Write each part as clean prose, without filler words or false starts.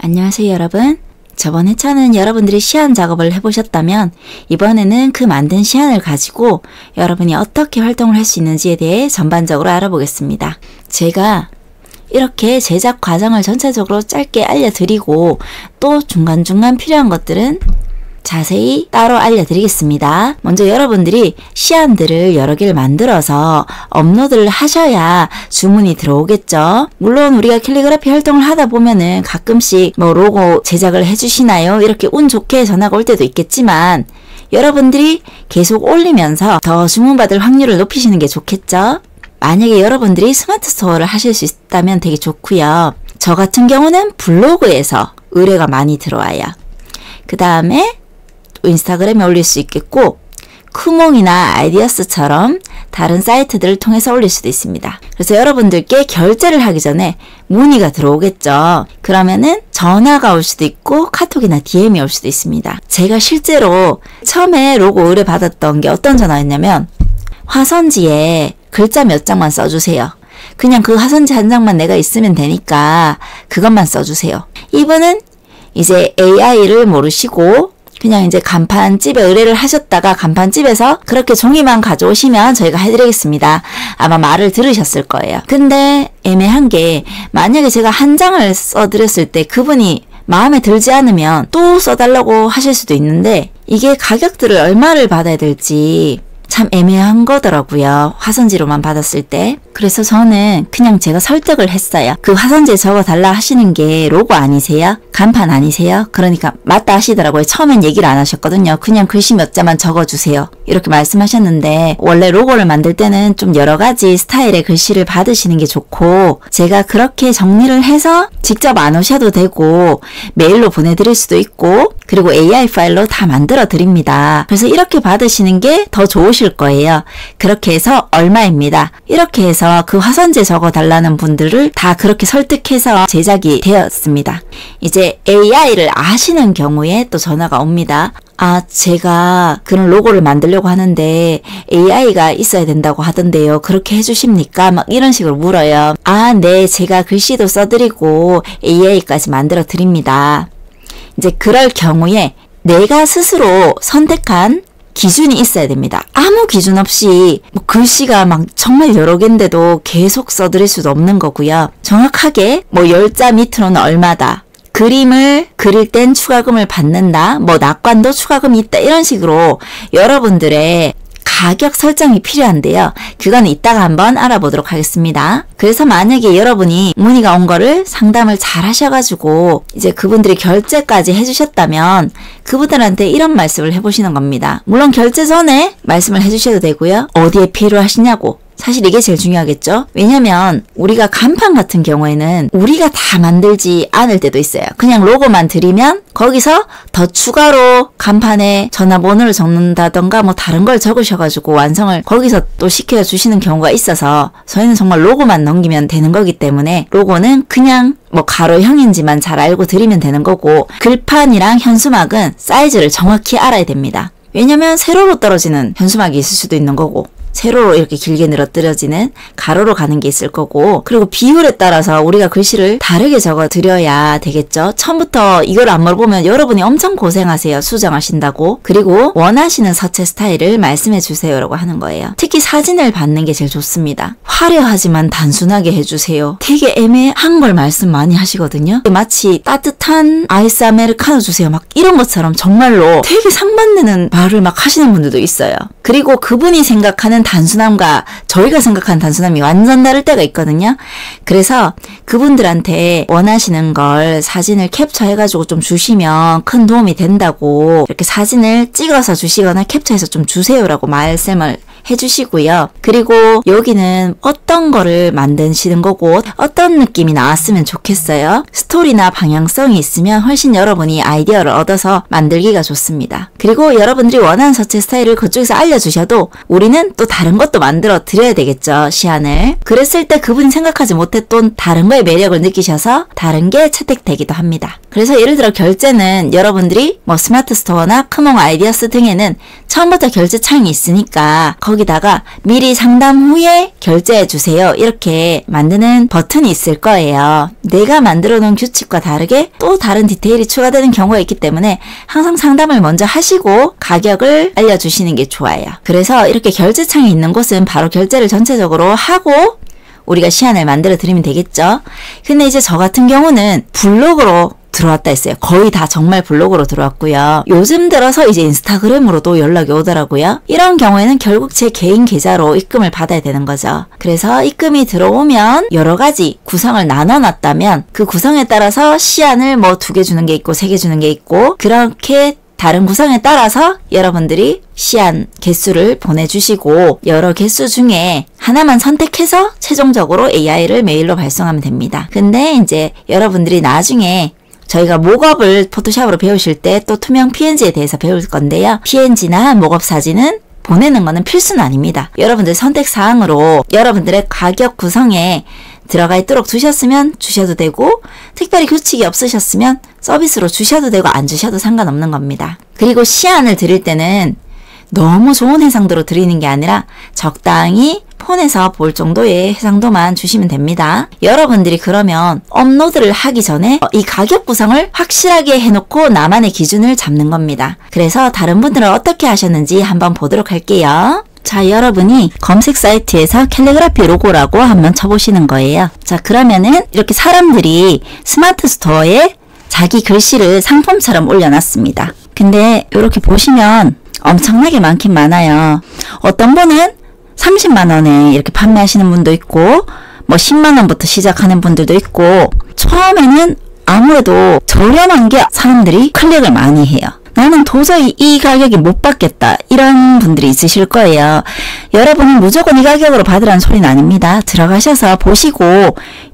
안녕하세요 여러분. 저번 회차는 여러분들이 시안 작업을 해보셨다면 이번에는 그 만든 시안을 가지고 여러분이 어떻게 활동을 할 수 있는지에 대해 전반적으로 알아보겠습니다. 제가 이렇게 제작 과정을 전체적으로 짧게 알려드리고 또 중간중간 필요한 것들은 자세히 따로 알려드리겠습니다. 먼저 여러분들이 시안들을 여러 개를 만들어서 업로드를 하셔야 주문이 들어오겠죠. 물론 우리가 캘리그라피 활동을 하다 보면은 가끔씩 뭐 로고 제작을 해주시나요? 이렇게 운 좋게 전화가 올 때도 있겠지만 여러분들이 계속 올리면서 더 주문받을 확률을 높이시는 게 좋겠죠. 만약에 여러분들이 스마트 스토어를 하실 수 있다면 되게 좋고요. 저 같은 경우는 블로그에서 의뢰가 많이 들어와요. 그 다음에 인스타그램에 올릴 수 있겠고 쿠몽이나 아이디어스처럼 다른 사이트들을 통해서 올릴 수도 있습니다. 그래서 여러분들께 결제를 하기 전에 문의가 들어오겠죠. 그러면은 전화가 올 수도 있고 카톡이나 DM이 올 수도 있습니다. 제가 실제로 처음에 로고 의뢰 받았던 게 어떤 전화였냐면 화선지에 글자 몇 장만 써주세요. 그냥 그 화선지 한 장만 내가 있으면 되니까 그것만 써주세요. 이분은 이제 AI를 모르시고 그냥 이제 간판집에 의뢰를 하셨다가 간판집에서 그렇게 종이만 가져오시면 저희가 해드리겠습니다. 아마 말을 들으셨을 거예요. 근데 애매한 게 만약에 제가 한 장을 써드렸을 때 그분이 마음에 들지 않으면 또 써달라고 하실 수도 있는데 이게 가격들을 얼마를 받아야 될지 참 애매한 거더라고요. 화선지로만 받았을 때. 그래서 저는 그냥 제가 설득을 했어요. 그 화선지에 적어달라 하시는 게 로고 아니세요? 간판 아니세요? 그러니까 맞다 하시더라고요. 처음엔 얘기를 안 하셨거든요. 그냥 글씨 몇 자만 적어주세요. 이렇게 말씀하셨는데 원래 로고를 만들 때는 좀 여러 가지 스타일의 글씨를 받으시는 게 좋고 제가 그렇게 정리를 해서 직접 안 오셔도 되고 메일로 보내드릴 수도 있고 그리고 AI 파일로 다 만들어 드립니다. 그래서 이렇게 받으시는 게 더 좋으실 거예요. 그렇게 해서 얼마입니다. 이렇게 해서 그 화선지에 적어달라는 분들을 다 그렇게 설득해서 제작이 되었습니다. 이제 AI를 아시는 경우에 또 전화가 옵니다. 아, 제가 그런 로고를 만들려고 하는데 AI가 있어야 된다고 하던데요. 그렇게 해주십니까? 막 이런 식으로 물어요. 아, 네. 제가 글씨도 써드리고 AI까지 만들어 드립니다. 이제 그럴 경우에 내가 스스로 선택한 기준이 있어야 됩니다. 아무 기준 없이 뭐 글씨가 막 정말 여러 개인데도 계속 써드릴 수도 없는 거고요. 정확하게 뭐 10자 밑으로는 얼마다. 그림을 그릴 땐 추가금을 받는다. 뭐 낙관도 추가금이 있다. 이런 식으로 여러분들의 가격 설정이 필요한데요. 그건 이따가 한번 알아보도록 하겠습니다. 그래서 만약에 여러분이 문의가 온 거를 상담을 잘 하셔가지고 이제 그분들이 결제까지 해주셨다면 그분들한테 이런 말씀을 해보시는 겁니다. 물론 결제 전에 말씀을 해주셔도 되고요. 어디에 필요하시냐고. 사실 이게 제일 중요하겠죠? 왜냐면 우리가 간판 같은 경우에는 우리가 다 만들지 않을 때도 있어요. 그냥 로고만 드리면 거기서 더 추가로 간판에 전화번호를 적는다던가 뭐 다른 걸 적으셔가지고 완성을 거기서 또 시켜주시는 경우가 있어서 저희는 정말 로고만 넘기면 되는 거기 때문에 로고는 그냥 뭐 가로형인지만 잘 알고 드리면 되는 거고 글판이랑 현수막은 사이즈를 정확히 알아야 됩니다. 왜냐면 세로로 떨어지는 현수막이 있을 수도 있는 거고 세로로 이렇게 길게 늘어뜨려지는 가로로 가는 게 있을 거고 그리고 비율에 따라서 우리가 글씨를 다르게 적어 드려야 되겠죠. 처음부터 이걸 안 물어보면 여러분이 엄청 고생하세요. 수정하신다고. 그리고 원하시는 서체 스타일을 말씀해 주세요 라고 하는 거예요. 특히 사진을 받는 게 제일 좋습니다. 화려하지만 단순하게 해주세요. 되게 애매한 걸 말씀 많이 하시거든요. 마치 따뜻한 아이스 아메리카노 주세요 막 이런 것처럼 정말로 되게 상반되는 말을 막 하시는 분들도 있어요. 그리고 그분이 생각하는 단순함과 저희가 생각하는 단순함이 완전 다를 때가 있거든요. 그래서 그분들한테 원하시는 걸 사진을 캡처해가지고 좀 주시면 큰 도움이 된다고 이렇게 사진을 찍어서 주시거나 캡처해서 좀 주세요라고 말씀을 해주시고요. 그리고 여기는 어떤 거를 만드시는 거고 어떤 느낌이 나왔으면 좋겠어요. 스토리나 방향성이 있으면 훨씬 여러분이 아이디어를 얻어서 만들기가 좋습니다. 그리고 여러분들이 원하는 서체 스타일을 그쪽에서 알려주셔도 우리는 또 다른 것도 만들어 드려야 되겠죠. 시안을. 그랬을 때 그분이 생각하지 못했던 다른 거에 매력을 느끼셔서 다른 게 채택되기도 합니다. 그래서 예를 들어 결제는 여러분들이 뭐 스마트 스토어나 크몽 아이디어스 등에는 처음부터 결제 창이 있으니까 거기다가 미리 상담 후에 결제해 주세요 이렇게 만드는 버튼이 있을 거예요. 내가 만들어 놓은 규칙과 다르게 또 다른 디테일이 추가되는 경우가 있기 때문에 항상 상담을 먼저 하시고 가격을 알려주시는 게 좋아요. 그래서 이렇게 결제창이 있는 곳은 바로 결제를 전체적으로 하고 우리가 시안을 만들어 드리면 되겠죠. 근데 이제 저 같은 경우는 블로그로 들어왔다 했어요. 거의 다 정말 블로그로 들어왔고요. 요즘 들어서 이제 인스타그램으로도 연락이 오더라고요. 이런 경우에는 결국 제 개인 계좌로 입금을 받아야 되는 거죠. 그래서 입금이 들어오면 여러 가지 구성을 나눠놨다면 그 구성에 따라서 시안을 뭐 2개 주는 게 있고 3개 주는 게 있고 그렇게 다른 구성에 따라서 여러분들이 시안 개수를 보내주시고 여러 개수 중에 하나만 선택해서 최종적으로 AI를 메일로 발송하면 됩니다. 근데 이제 여러분들이 나중에 저희가 목업을 포토샵으로 배우실 때 또 투명 PNG에 대해서 배울 건데요. PNG나 목업 사진은 보내는 거는 필수는 아닙니다. 여러분들 선택사항으로 여러분들의 가격 구성에 들어가 있도록 두셨으면 주셔도 되고 특별히 규칙이 없으셨으면 서비스로 주셔도 되고 안 주셔도 상관없는 겁니다. 그리고 시안을 드릴 때는 너무 좋은 해상도로 드리는 게 아니라 적당히 폰에서 볼 정도의 해상도만 주시면 됩니다. 여러분들이 그러면 업로드를 하기 전에 이 가격 구성을 확실하게 해놓고 나만의 기준을 잡는 겁니다. 그래서 다른 분들은 어떻게 하셨는지 한번 보도록 할게요. 자, 여러분이 검색 사이트에서 캘리그라피 로고라고 한번 쳐보시는 거예요. 자, 그러면은 이렇게 사람들이 스마트 스토어에 자기 글씨를 상품처럼 올려놨습니다. 근데 이렇게 보시면 엄청나게 많긴 많아요. 어떤 분은 30만원에 이렇게 판매하시는 분도 있고 뭐 10만원부터 시작하는 분들도 있고 처음에는 아무래도 저렴한 게 사람들이 클릭을 많이 해요. 나는 도저히 이 가격이 못 받겠다 이런 분들이 있으실 거예요. 여러분은 무조건 이 가격으로 받으라는 소리는 아닙니다. 들어가셔서 보시고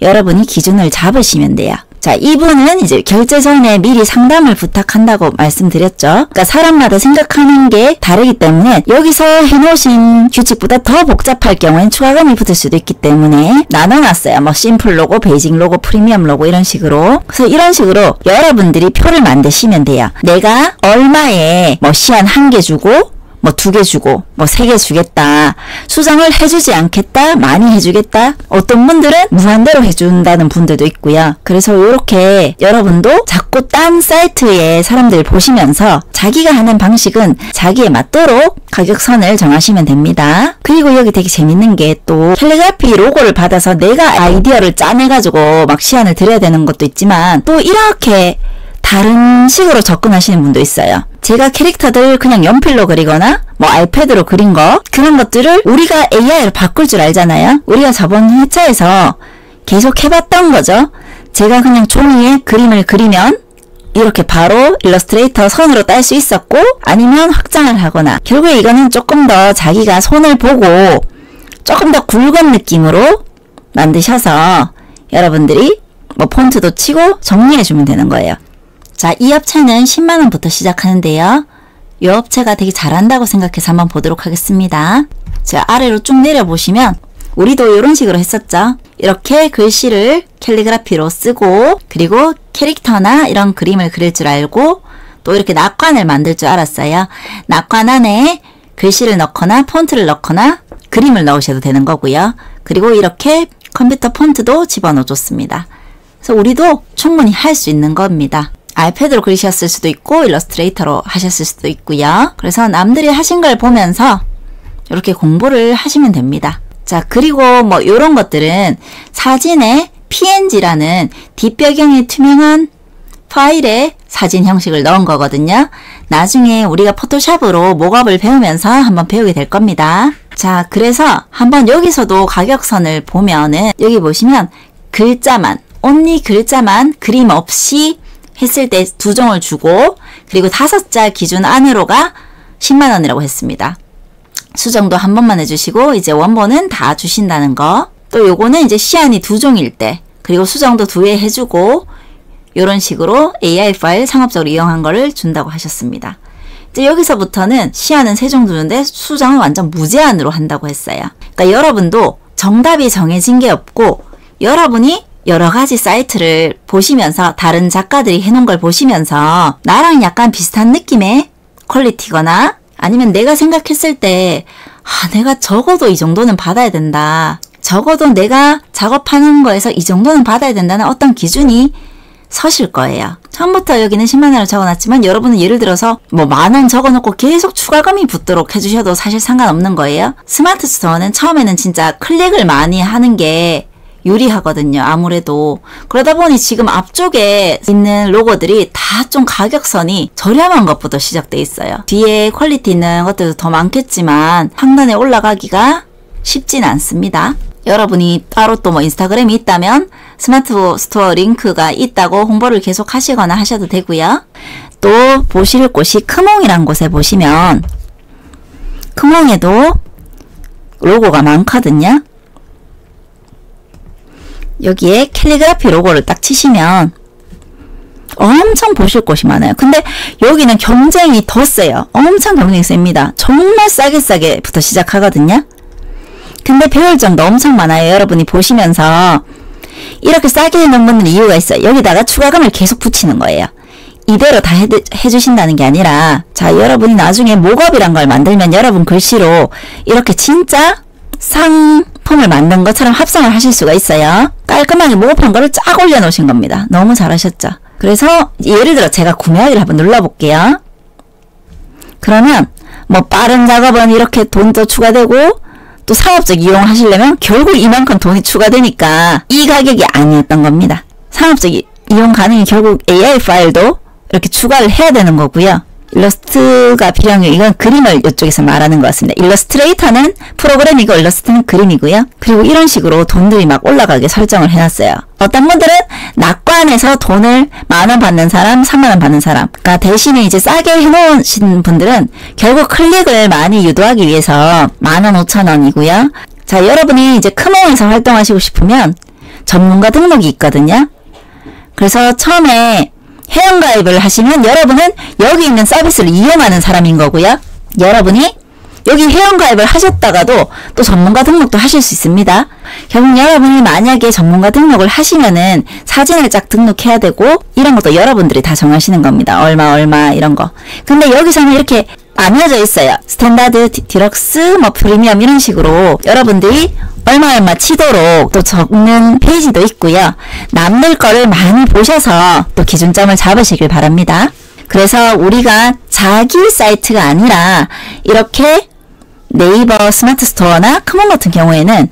여러분이 기준을 잡으시면 돼요. 자, 이분은 이제 결제 전에 미리 상담을 부탁한다고 말씀드렸죠. 그러니까 사람마다 생각하는 게 다르기 때문에 여기서 해놓으신 규칙보다 더 복잡할 경우엔 추가금이 붙을 수도 있기 때문에 나눠놨어요. 뭐 심플 로고, 베이직 로고, 프리미엄 로고 이런 식으로. 그래서 이런 식으로 여러분들이 표를 만드시면 돼요. 내가 얼마에 뭐 시안 1개 주고 뭐 2개 주고 뭐 3개 주겠다. 수정을 해주지 않겠다. 많이 해주겠다. 어떤 분들은 무한대로 해준다는 분들도 있고요. 그래서 이렇게 여러분도 자꾸 딴 사이트에 사람들 보시면서 자기가 하는 방식은 자기에 맞도록 가격선을 정하시면 됩니다. 그리고 여기 되게 재밌는 게 또 캘리그라피 로고를 받아서 내가 아이디어를 짜내가지고 막 시안을 드려야 되는 것도 있지만 또 이렇게 다른 식으로 접근하시는 분도 있어요. 제가 캐릭터들 그냥 연필로 그리거나 뭐 아이패드로 그린 거 그런 것들을 우리가 AI로 바꿀 줄 알잖아요. 우리가 저번 회차에서 계속 해봤던 거죠. 제가 그냥 종이에 그림을 그리면 이렇게 바로 일러스트레이터 선으로 딸 수 있었고 아니면 확장을 하거나 결국에 이거는 조금 더 자기가 손을 보고 조금 더 굵은 느낌으로 만드셔서 여러분들이 뭐 폰트도 치고 정리해주면 되는 거예요. 자, 이 업체는 10만원부터 시작하는데요. 이 업체가 되게 잘한다고 생각해서 한번 보도록 하겠습니다. 자, 아래로 쭉 내려보시면 우리도 이런 식으로 했었죠. 이렇게 글씨를 캘리그라피로 쓰고 그리고 캐릭터나 이런 그림을 그릴 줄 알고 또 이렇게 낙관을 만들 줄 알았어요. 낙관 안에 글씨를 넣거나 폰트를 넣거나 그림을 넣으셔도 되는 거고요. 그리고 이렇게 컴퓨터 폰트도 집어넣어줬습니다. 그래서 우리도 충분히 할 수 있는 겁니다. 아이패드로 그리셨을 수도 있고 일러스트레이터로 하셨을 수도 있고요. 그래서 남들이 하신 걸 보면서 이렇게 공부를 하시면 됩니다. 자, 그리고 뭐 이런 것들은 사진에 PNG라는 뒷배경이 투명한 파일에 사진 형식을 넣은 거거든요. 나중에 우리가 포토샵으로 목업을 배우면서 한번 배우게 될 겁니다. 자, 그래서 한번 여기서도 가격선을 보면은 여기 보시면 글자만, only 글자만 그림 없이 했을 때 2종을 주고 그리고 5자 기준 안으로가 10만원이라고 했습니다. 수정도 한 번만 해주시고 이제 원본은 다 주신다는 거. 또 요거는 이제 시안이 2종일 때 그리고 수정도 2회 해주고 이런 식으로 AI 파일 상업적으로 이용한 거를 준다고 하셨습니다. 이제 여기서부터는 시안은 3종 주는데 수정은 완전 무제한으로 한다고 했어요. 그러니까 여러분도 정답이 정해진 게 없고 여러분이 여러 가지 사이트를 보시면서 다른 작가들이 해놓은 걸 보시면서 나랑 약간 비슷한 느낌의 퀄리티거나 아니면 내가 생각했을 때 내가 적어도 이 정도는 받아야 된다. 적어도 내가 작업하는 거에서 이 정도는 받아야 된다는 어떤 기준이 서실 거예요. 처음부터 여기는 10만 원을 적어놨지만 여러분은 예를 들어서 뭐 10,000원 적어놓고 계속 추가금이 붙도록 해주셔도 사실 상관없는 거예요. 스마트 스토어는 처음에는 진짜 클릭을 많이 하는 게 유리하거든요. 아무래도. 그러다 보니 지금 앞쪽에 있는 로고들이 다 좀 가격선이 저렴한 것부터 시작돼 있어요. 뒤에 퀄리티 있는 것들도 더 많겠지만 상단에 올라가기가 쉽진 않습니다. 여러분이 따로 또 뭐 인스타그램이 있다면 스마트 스토어 링크가 있다고 홍보를 계속 하시거나 하셔도 되고요. 또 보실 곳이 크몽이란 곳에 보시면 크몽에도 로고가 많거든요. 여기에 캘리그라피 로고를 딱 치시면 엄청 보실 곳이 많아요. 근데 여기는 경쟁이 더 세요. 엄청 경쟁이 셉니다. 정말 싸게 시작하거든요. 근데 배울 점도 엄청 많아요. 여러분이 보시면서 이렇게 싸게 해놓은 분들은 이유가 있어요. 여기다가 추가금을 계속 붙이는 거예요. 이대로 다 해주신다는 게 아니라, 자, 여러분이 나중에 목업이란 걸 만들면 여러분 글씨로 이렇게 진짜 상품을 만든 것처럼 합성을 하실 수가 있어요. 깔끔하게 목업한 거를 쫙 올려놓으신 겁니다. 너무 잘하셨죠? 그래서 예를 들어 제가 구매하기를 한번 눌러볼게요. 그러면 뭐 빠른 작업은 이렇게 돈도 추가되고 또 상업적 이용하시려면 결국 이만큼 돈이 추가되니까 이 가격이 아니었던 겁니다. 상업적 이용 가능이 결국 AI 파일도 이렇게 추가를 해야 되는 거고요. 일러스트가 필요한 게 이건 그림을 이쪽에서 말하는 것 같습니다. 일러스트레이터는 프로그램이고 일러스트는 그림이고요. 그리고 이런 식으로 돈들이 막 올라가게 설정을 해놨어요. 어떤 분들은 낙관해서 돈을 10,000원 받는 사람, 30,000원 받는 사람. 그러니까 대신에 이제 싸게 해놓으신 분들은 결국 클릭을 많이 유도하기 위해서 10,000원, 5,000원이고요. 자, 여러분이 이제 크몽에서 활동하시고 싶으면 전문가 등록이 있거든요. 그래서 처음에 회원가입을 하시면 여러분은 여기 있는 서비스를 이용하는 사람인 거고요. 여러분이 여기 회원가입을 하셨다가도 또 전문가 등록도 하실 수 있습니다. 결국 여러분이 만약에 전문가 등록을 하시면은 사진을 쫙 등록해야 되고 이런 것도 여러분들이 다 정하시는 겁니다. 얼마 이런 거. 근데 여기서는 이렇게 나뉘어져 있어요. 스탠다드, 디럭스, 뭐 프리미엄 이런 식으로 여러분들이 얼마 치도록 또 적는 페이지도 있고요. 남들 거를 많이 보셔서 또 기준점을 잡으시길 바랍니다. 그래서 우리가 자기 사이트가 아니라 이렇게 네이버 스마트 스토어나 크몽 같은 경우에는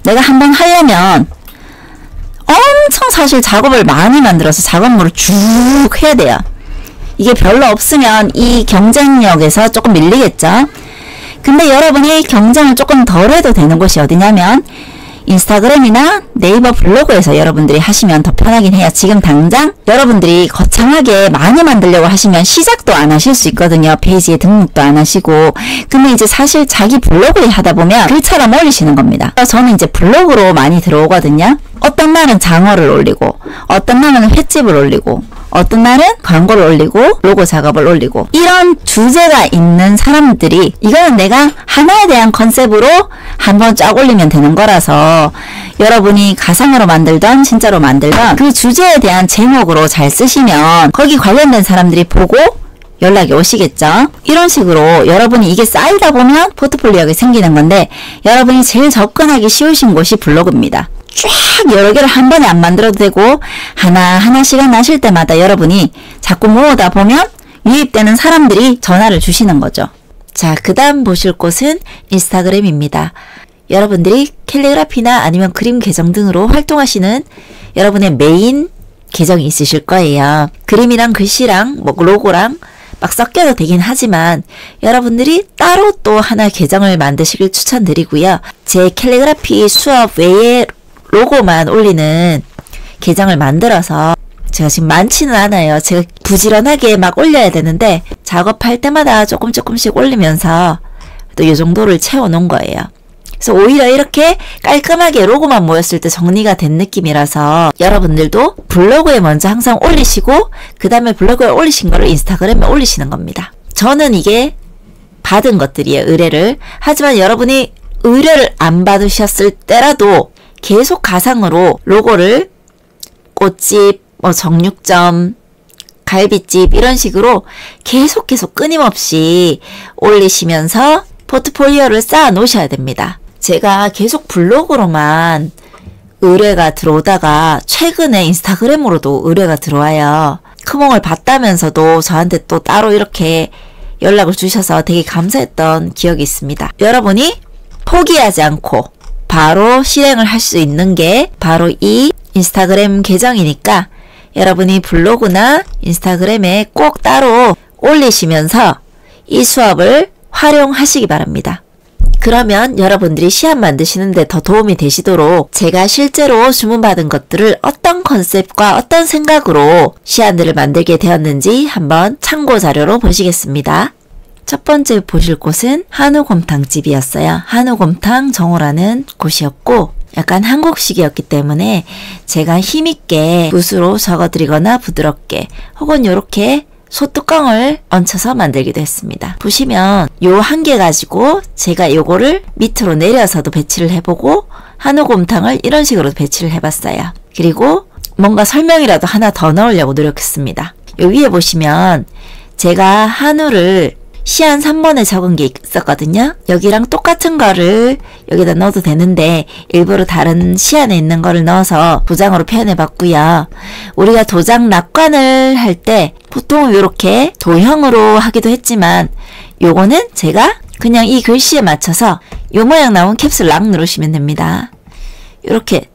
내가 한번 하려면 엄청 사실 작업을 많이 만들어서 작업물을 쭉 해야 돼요. 이게 별로 없으면 이 경쟁력에서 조금 밀리겠죠. 근데 여러분이 경쟁을 조금 덜 해도 되는 곳이 어디냐면 인스타그램이나 네이버 블로그에서 여러분들이 하시면 더 편하긴 해요. 지금 당장 여러분들이 거창하게 많이 만들려고 하시면 시작도 안 하실 수 있거든요. 페이지에 등록도 안 하시고. 근데 이제 사실 자기 블로그에 하다 보면 글처럼 올리시는 겁니다. 저는 이제 블로그로 많이 들어오거든요. 어떤 날은 장어를 올리고 어떤 날은 횟집을 올리고 어떤 날은 광고를 올리고 로고 작업을 올리고 이런 주제가 있는 사람들이 이거는 내가 하나에 대한 컨셉으로 한번 쫙 올리면 되는 거라서 여러분이 가상으로 만들던 진짜로 만들던 그 주제에 대한 제목으로 잘 쓰시면 거기 관련된 사람들이 보고 연락이 오시겠죠. 이런 식으로 여러분이 이게 쌓이다 보면 포트폴리오가 생기는 건데 여러분이 제일 접근하기 쉬우신 곳이 블로그입니다. 쫙 여러 개를 한 번에 안 만들어도 되고 하나하나 시간 나실 때마다 여러분이 자꾸 모으다 보면 유입되는 사람들이 전화를 주시는 거죠. 자, 그 다음 보실 곳은 인스타그램입니다. 여러분들이 캘리그라피나 아니면 그림 계정 등으로 활동하시는 여러분의 메인 계정이 있으실 거예요. 그림이랑 글씨랑 뭐 로고랑 막 섞여도 되긴 하지만 여러분들이 따로 또 하나 계정을 만드시길 추천드리고요. 제 캘리그라피 수업 외에 로고만 올리는 계정을 만들어서 제가 지금 많지는 않아요. 제가 부지런하게 막 올려야 되는데 작업할 때마다 조금씩 올리면서 또 이 정도를 채워놓은 거예요. 그래서 오히려 이렇게 깔끔하게 로고만 모였을 때 정리가 된 느낌이라서 여러분들도 블로그에 먼저 항상 올리시고 그 다음에 블로그에 올리신 거를 인스타그램에 올리시는 겁니다. 저는 이게 받은 것들이에요. 의뢰를. 하지만 여러분이 의뢰를 안 받으셨을 때라도 계속 가상으로 로고를 꽃집, 뭐 정육점, 갈비집 이런 식으로 계속 끊임없이 올리시면서 포트폴리오를 쌓아 놓으셔야 됩니다. 제가 계속 블로그로만 의뢰가 들어오다가 최근에 인스타그램으로도 의뢰가 들어와요. 크몽을 봤다면서도 저한테 또 따로 이렇게 연락을 주셔서 되게 감사했던 기억이 있습니다. 여러분이 포기하지 않고 바로 실행을 할 수 있는 게 바로 이 인스타그램 계정이니까 여러분이 블로그나 인스타그램에 꼭 따로 올리시면서 이 수업을 활용하시기 바랍니다. 그러면 여러분들이 시안 만드시는데 더 도움이 되시도록 제가 실제로 주문받은 것들을 어떤 컨셉과 어떤 생각으로 시안들을 만들게 되었는지 한번 참고 자료로 보시겠습니다. 첫 번째 보실 곳은 한우곰탕집이었어요. 한우곰탕 정호라는 곳이었고 약간 한국식이었기 때문에 제가 힘있게 붓으로 적어드리거나 부드럽게 혹은 이렇게 소뚜껑을 얹혀서 만들기도 했습니다. 보시면 요 한 개 가지고 제가 요거를 밑으로 내려서도 배치를 해보고 한우곰탕을 이런 식으로 배치를 해봤어요. 그리고 뭔가 설명이라도 하나 더 넣으려고 노력했습니다. 요 위에 보시면 제가 한우를 시안 3번에 적은 게 있었거든요. 여기랑 똑같은 거를 여기다 넣어도 되는데 일부러 다른 시안에 있는 거를 넣어서 도장으로 표현해 봤고요. 우리가 도장 낙관을 할 때 보통 이렇게 도형으로 하기도 했지만 요거는 제가 그냥 이 글씨에 맞춰서 요 모양 나온 캡슐 락 누르시면 됩니다. 이렇게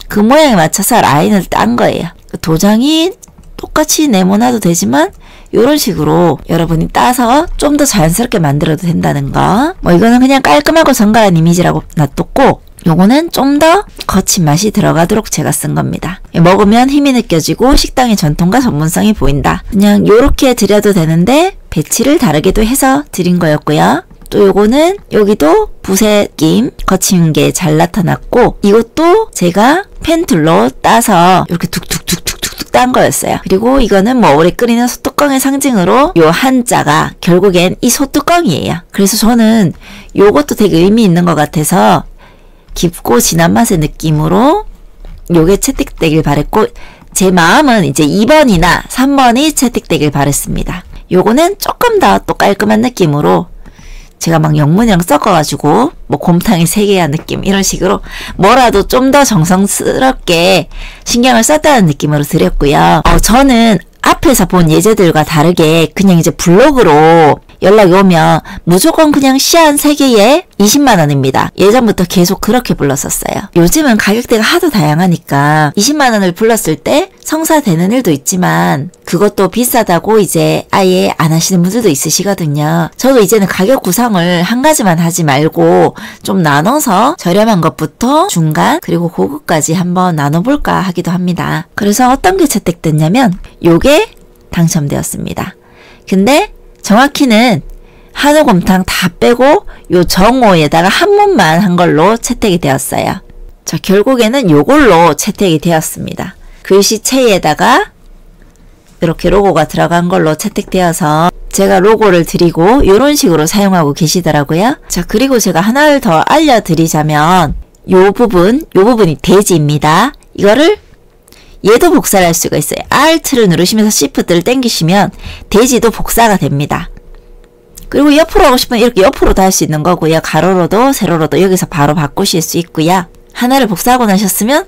그 모양에 맞춰서 라인을 딴 거예요. 도장이 똑같이 네모나도 되지만 이런 식으로 여러분이 따서 좀 더 자연스럽게 만들어도 된다는 거. 뭐 이거는 그냥 깔끔하고 정갈한 이미지라고 놔뒀고 요거는 좀 더 거친 맛이 들어가도록 제가 쓴 겁니다. 먹으면 힘이 느껴지고 식당의 전통과 전문성이 보인다. 그냥 요렇게 드려도 되는데 배치를 다르게도 해서 드린 거였고요. 또 요거는 여기도 붓의 느낌 거친 게 잘 나타났고 이것도 제가 펜툴로 따서 이렇게 툭툭툭툭 딴 거였어요. 그리고 이거는 뭐 오래 끓이는 소뚜껑의 상징으로 요 한자가 결국엔 이 소뚜껑이에요. 그래서 저는 요것도 되게 의미 있는 것 같아서 깊고 진한 맛의 느낌으로 요게 채택되길 바랬고 제 마음은 이제 2번이나 3번이 채택되길 바랬습니다. 요거는 조금 더 또 깔끔한 느낌으로 제가 막 영문이랑 섞어가지고 뭐 곰탕이 3개야 느낌 이런 식으로 뭐라도 좀 더 정성스럽게 신경을 썼다는 느낌으로 드렸고요. 저는 앞에서 본 예제들과 다르게 그냥 이제 블로그로 연락이 오면 무조건 그냥 시안 3개에 20만원입니다. 예전부터 계속 그렇게 불렀었어요. 요즘은 가격대가 하도 다양하니까 20만원을 불렀을 때 성사되는 일도 있지만 그것도 비싸다고 이제 아예 안 하시는 분들도 있으시거든요. 저도 이제는 가격 구성을 한 가지만 하지 말고 좀 나눠서 저렴한 것부터 중간 그리고 고급까지 한번 나눠볼까 하기도 합니다. 그래서 어떤 게 채택됐냐면 요게 당첨되었습니다. 근데 정확히는 한우곰탕 다 빼고 요 정오에다가 한문만 한 걸로 채택이 되었어요. 자, 결국에는 요걸로 채택이 되었습니다. 글씨체에다가 이렇게 로고가 들어간 걸로 채택되어서 제가 로고를 드리고 이런 식으로 사용하고 계시더라고요. 자, 그리고 제가 하나를 더 알려드리자면 요 부분이 돼지입니다. 이거를 얘도 복사를 할 수가 있어요. Alt를 누르시면서 Shift를 당기시면 돼지도 복사가 됩니다. 그리고 옆으로 하고 싶으면 이렇게 옆으로도 할 수 있는 거고요. 가로로도 세로로도 여기서 바로 바꾸실 수 있고요. 하나를 복사하고 나셨으면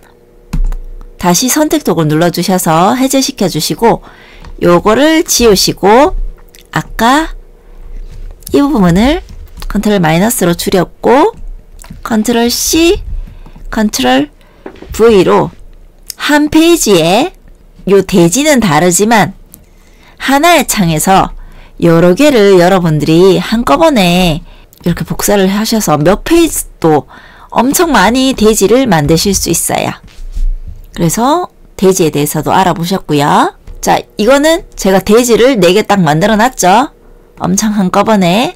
다시 선택 도구를 눌러주셔서 해제시켜 주시고 요거를 지우시고 아까 이 부분을 컨트롤 마이너스로 줄였고 컨트롤 C, 컨트롤 V로 한 페이지에 요 돼지는 다르지만 하나의 창에서 여러 개를 여러분들이 한꺼번에 이렇게 복사를 하셔서 몇 페이지도 엄청 많이 돼지를 만드실 수 있어요. 그래서 돼지에 대해서도 알아보셨고요. 자, 이거는 제가 돼지를 4개 딱 만들어 놨죠. 엄청 한꺼번에.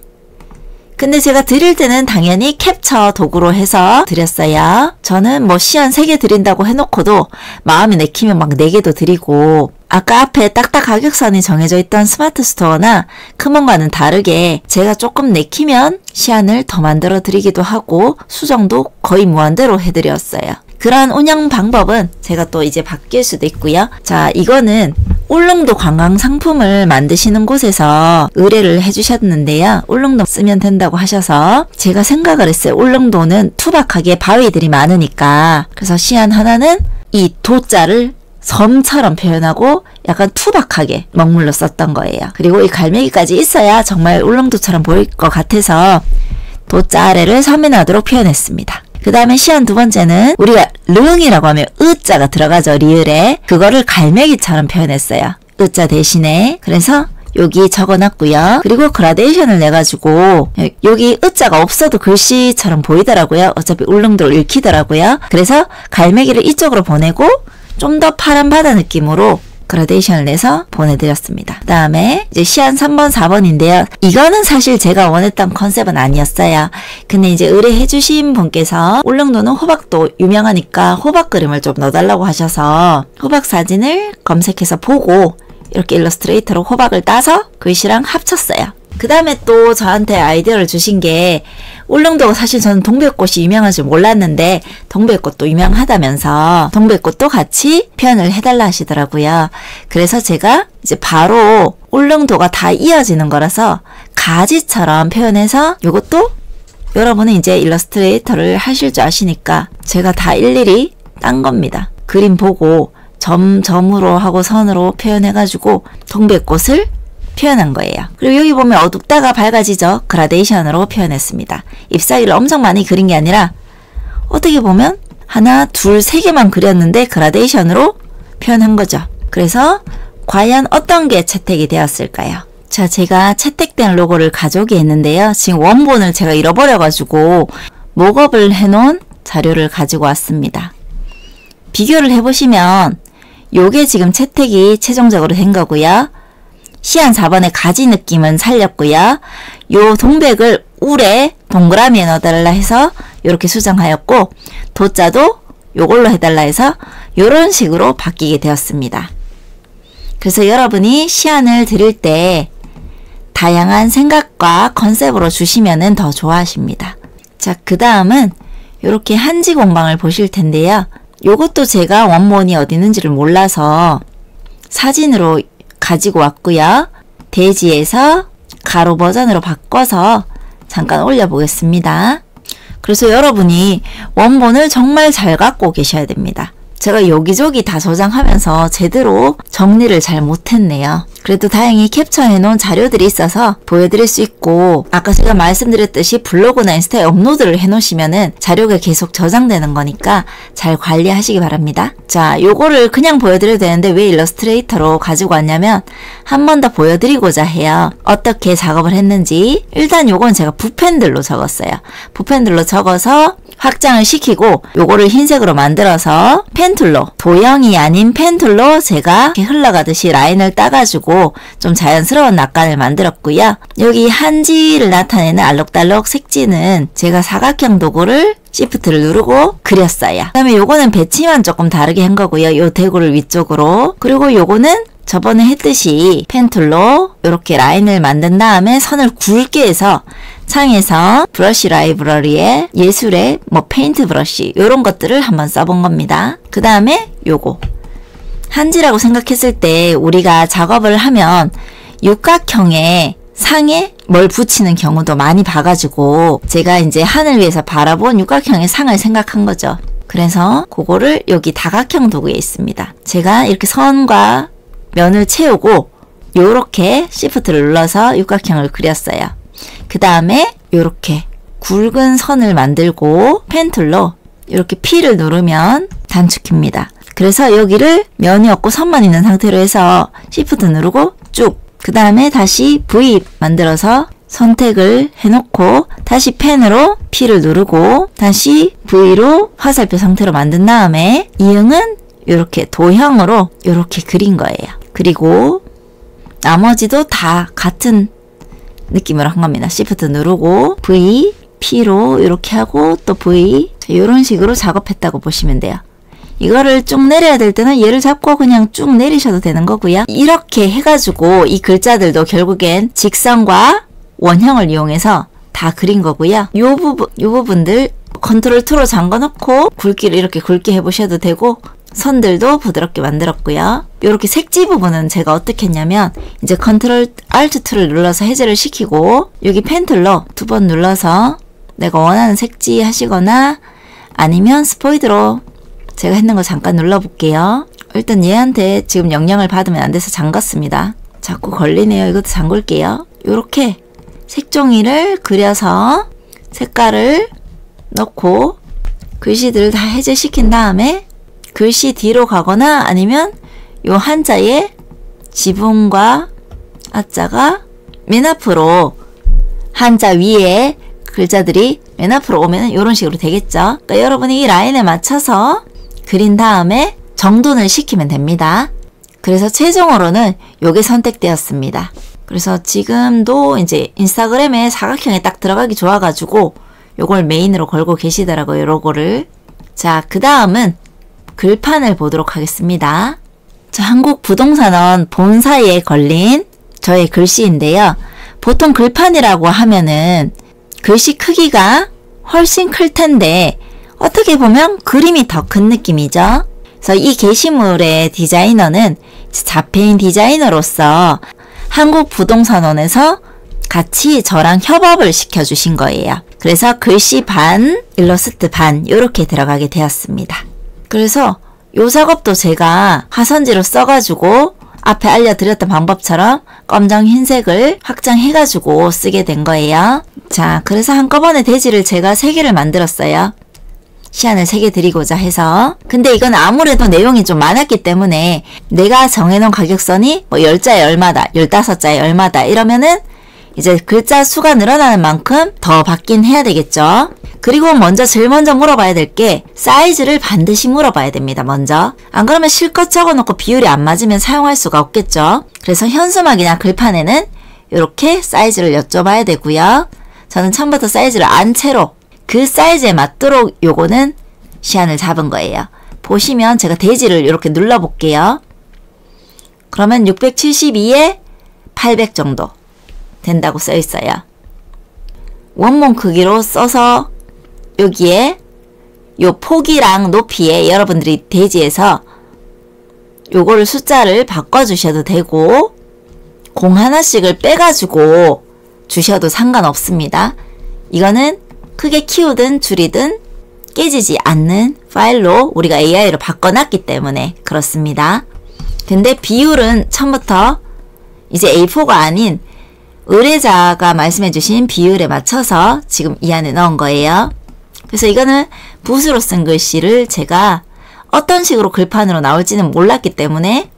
근데 제가 드릴 때는 당연히 캡처 도구로 해서 드렸어요. 저는 뭐 시안 3개 드린다고 해놓고도 마음이 내키면 막 4개도 드리고 아까 앞에 딱딱 가격선이 정해져 있던 스마트 스토어나 크몬과는 다르게 제가 조금 내키면 시안을 더 만들어 드리기도 하고 수정도 거의 무한대로 해드렸어요. 그런 운영 방법은 제가 또 이제 바뀔 수도 있고요. 자, 이거는 울릉도 관광 상품을 만드시는 곳에서 의뢰를 해주셨는데요. 울릉도 쓰면 된다고 하셔서 제가 생각을 했어요. 울릉도는 투박하게 바위들이 많으니까. 그래서 시안 하나는 이 도자를 섬처럼 표현하고 약간 투박하게 먹물로 썼던 거예요. 그리고 이 갈매기까지 있어야 정말 울릉도처럼 보일 것 같아서 도자 아래를 섬에 나도록 표현했습니다. 그 다음에 시안 두 번째는 우리가 릉이라고 하면 으자가 들어가죠. 리을에. 그거를 갈매기처럼 표현했어요. 으자 대신에. 그래서 여기 적어놨고요. 그리고 그라데이션을 내가지고 여기 으자가 없어도 글씨처럼 보이더라고요. 어차피 울릉도를 읽히더라고요. 그래서 갈매기를 이쪽으로 보내고 좀 더 파란 바다 느낌으로 그라데이션을 내서 보내드렸습니다. 그 다음에 이제 시안 3번, 4번인데요. 이거는 사실 제가 원했던 컨셉은 아니었어요. 근데 이제 의뢰해주신 분께서 울릉도는 호박도 유명하니까 호박 그림을 좀 넣어달라고 하셔서 호박 사진을 검색해서 보고 이렇게 일러스트레이터로 호박을 따서 글씨랑 합쳤어요. 그 다음에 또 저한테 아이디어를 주신 게 울릉도가 사실 저는 동백꽃이 유명한 줄 몰랐는데 동백꽃도 유명하다면서 동백꽃도 같이 표현을 해달라 하시더라고요. 그래서 제가 이제 바로 울릉도가 다 이어지는 거라서 가지처럼 표현해서 이것도 여러분은 이제 일러스트레이터를 하실 줄 아시니까 제가 다 일일이 딴 겁니다. 그림 보고 점으로 하고 선으로 표현해가지고 동백꽃을 표현한 거예요. 그리고 여기 보면 어둡다가 밝아지죠. 그라데이션으로 표현했습니다. 잎사귀를 엄청 많이 그린 게 아니라 어떻게 보면 하나, 둘, 세 개만 그렸는데 그라데이션으로 표현한 거죠. 그래서 과연 어떤 게 채택이 되었을까요? 자, 제가 채택된 로고를 가져오게 했는데요. 지금 원본을 제가 잃어버려가지고 목업을 해놓은 자료를 가지고 왔습니다. 비교를 해보시면 요게 지금 채택이 최종적으로 된 거고요. 시안 4번의 가지 느낌은 살렸고요. 요 동백을 울에 동그라미에 넣어달라 해서 이렇게 수정하였고 도자도 요걸로 해달라 해서 요런 식으로 바뀌게 되었습니다. 그래서 여러분이 시안을 드릴 때 다양한 생각과 컨셉으로 주시면 더 좋아하십니다. 자, 그 다음은 이렇게 한지 공방을 보실 텐데요. 요것도 제가 원본이 어디 있는지를 몰라서 사진으로 가지고 왔고요. 대지에서 가로 버전으로 바꿔서 잠깐 올려보겠습니다. 그래서 여러분이 원본을 정말 잘 갖고 계셔야 됩니다. 제가 여기저기 다 저장하면서 제대로 정리를 잘 못했네요. 그래도 다행히 캡처해 놓은 자료들이 있어서 보여드릴 수 있고 아까 제가 말씀드렸듯이 블로그나 인스타에 업로드를 해 놓으시면은 자료가 계속 저장되는 거니까 잘 관리하시기 바랍니다. 자, 요거를 그냥 보여드려도 되는데 왜 일러스트레이터로 가지고 왔냐면 한 번 더 보여드리고자 해요. 어떻게 작업을 했는지. 일단 요건 제가 붓펜들로 적었어요. 붓펜들로 적어서 확장을 시키고 요거를 흰색으로 만들어서 펜툴로, 도형이 아닌 펜툴로 제가 이렇게 흘러가듯이 라인을 따가지고 좀 자연스러운 낙관을 만들었고요. 여기 한지를 나타내는 알록달록 색지는 제가 사각형 도구를 시프트를 누르고 그렸어요. 그 다음에 요거는 배치만 조금 다르게 한 거고요. 요 대구를 위쪽으로. 그리고 요거는 저번에 했듯이 펜툴로 이렇게 라인을 만든 다음에 선을 굵게 해서 창에서 브러쉬 라이브러리에 예술의 페인트 브러쉬 이런 것들을 한번 써본 겁니다. 그 다음에 요거 한지라고 생각했을 때 우리가 작업을 하면 육각형의 상에 뭘 붙이는 경우도 많이 봐가지고 제가 이제 하늘 위에서 바라본 육각형의 상을 생각한 거죠. 그래서 그거를 여기 다각형 도구에 있습니다. 제가 이렇게 선과 면을 채우고 요렇게 시프트를 눌러서 육각형을 그렸어요. 그 다음에 요렇게 굵은 선을 만들고 펜툴로 이렇게 P를 누르면 단축키입니다. 그래서 여기를 면이 없고 선만 있는 상태로 해서 시프트 누르고 쭉, 그 다음에 다시 V 만들어서 선택을 해놓고 다시 펜으로 P를 누르고 다시 V로 화살표 상태로 만든 다음에 이응은 이렇게 도형으로 이렇게 그린 거예요. 그리고 나머지도 다 같은 느낌으로 한 겁니다. 시프트 누르고 V, P로 이렇게 하고 또 V 이런 식으로 작업했다고 보시면 돼요. 이거를 쭉 내려야 될 때는 얘를 잡고 그냥 쭉 내리셔도 되는 거고요. 이렇게 해가지고 이 글자들도 결국엔 직선과 원형을 이용해서 다 그린 거고요. 요 부분들 컨트롤 2로 잠궈 놓고 굵기를 이렇게 굵게 해보셔도 되고 선들도 부드럽게 만들었고요. 이렇게 색지 부분은 제가 어떻게 했냐면 이제 컨트롤 Alt 2를 눌러서 해제를 시키고 여기 펜틀로 2번 눌러서 내가 원하는 색지 하시거나 아니면 스포이드로 제가 했는 거 잠깐 눌러볼게요. 일단 얘한테 지금 영향을 받으면 안 돼서 잠갔습니다. 자꾸 걸리네요. 이것도 잠글게요. 이렇게 색종이를 그려서 색깔을 넣고 글씨들을 다 해제시킨 다음에 글씨 뒤로 가거나 아니면 요 한자의 지붕과 아자가 맨 앞으로 한자 위에 글자들이 맨 앞으로 오면 이런 식으로 되겠죠. 그러니까 여러분이 이 라인에 맞춰서 그린 다음에 정돈을 시키면 됩니다. 그래서 최종으로는 요게 선택되었습니다. 그래서 지금도 이제 인스타그램에 사각형에 딱 들어가기 좋아가지고 요걸 메인으로 걸고 계시더라고요. 요거를. 자, 그 다음은 글판을 보도록 하겠습니다. 자, 한국부동산원 본사에 걸린 저의 글씨인데요. 보통 글판이라고 하면은 글씨 크기가 훨씬 클 텐데 어떻게 보면 그림이 더 큰 느낌이죠. 그래서 이 게시물의 디자이너는 자폐인 디자이너로서 한국부동산원에서 같이 저랑 협업을 시켜주신 거예요. 그래서 글씨 반, 일러스트 반 이렇게 들어가게 되었습니다. 그래서 요 작업도 제가 화선지로 써가지고 앞에 알려드렸던 방법처럼 검정 흰색을 확장해가지고 쓰게 된 거예요. 자, 그래서 한꺼번에 대지를 제가 3개를 만들었어요. 시안을 3개 드리고자 해서. 근데 이건 아무래도 내용이 좀 많았기 때문에 내가 정해놓은 가격선이 뭐 10자에 얼마다, 15자에 얼마다 이러면은 이제 글자 수가 늘어나는 만큼 더 받긴 해야 되겠죠. 그리고 제일 먼저 물어봐야 될 게 사이즈를 반드시 물어봐야 됩니다. 먼저. 안 그러면 실컷 적어놓고 비율이 안 맞으면 사용할 수가 없겠죠. 그래서 현수막이나 글판에는 이렇게 사이즈를 여쭤봐야 되고요. 저는 처음부터 사이즈를 안 채로 그 사이즈에 맞도록 요거는 시안을 잡은 거예요. 보시면 제가 대지를 이렇게 눌러볼게요. 그러면 672에 800 정도 된다고 써 있어요. 원본 크기로 써서 여기에 요 폭이랑 높이에 여러분들이 대지에서 요거를 숫자를 바꿔주셔도 되고 공 하나씩을 빼가지고 주셔도 상관없습니다. 이거는 크게 키우든 줄이든 깨지지 않는 파일로 우리가 AI로 바꿔놨기 때문에 그렇습니다. 근데 비율은 처음부터 이제 A4가 아닌 의뢰자가 말씀해주신 비율에 맞춰서 지금 이 안에 넣은 거예요. 그래서 이거는 붓으로 쓴 글씨를 제가 어떤 식으로 글판으로 나올지는 몰랐기 때문에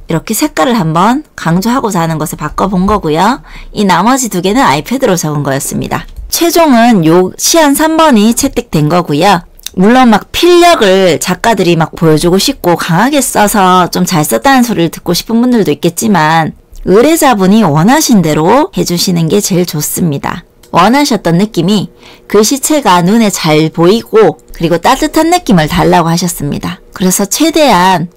이렇게 색깔을 한번 강조하고자 하는 것을 바꿔본 거고요. 이 나머지 2개는 아이패드로 적은 거였습니다. 최종은 요 시안 3번이 채택된 거고요. 물론 막 필력을 작가들이 막 보여주고 싶고 강하게 써서 좀 잘 썼다는 소리를 듣고 싶은 분들도 있겠지만 의뢰자분이 원하신 대로 해주시는 게 제일 좋습니다. 원하셨던 느낌이 글씨체가 눈에 잘 보이고 그리고 따뜻한 느낌을 달라고 하셨습니다. 그래서 최대한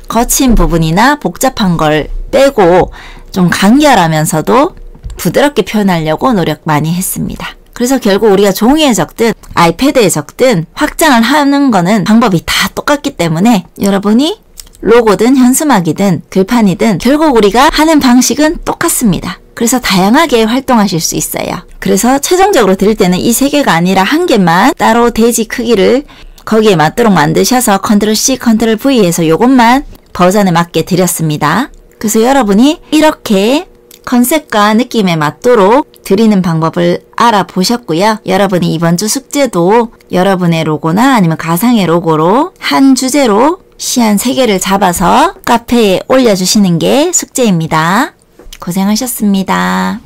거친 부분이나 복잡한 걸 빼고 좀 간결하면서도 부드럽게 표현하려고 노력 많이 했습니다. 그래서 결국 우리가 종이에 적든 아이패드에 적든 확장을 하는 거는 방법이 다 똑같기 때문에 여러분이 로고든 현수막이든 글판이든 결국 우리가 하는 방식은 똑같습니다. 그래서 다양하게 활동하실 수 있어요. 그래서 최종적으로 드릴 때는 이 3개가 아니라 1개만 따로 대지 크기를 거기에 맞도록 만드셔서 컨트롤 C, 컨트롤 V 해서 요것만 버전에 맞게 드렸습니다. 그래서 여러분이 이렇게 컨셉과 느낌에 맞도록 드리는 방법을 알아보셨고요. 여러분이 이번 주 숙제도 여러분의 로고나 아니면 가상의 로고로 한 주제로 시안 3개를 잡아서 카페에 올려주시는 게 숙제입니다. 고생하셨습니다.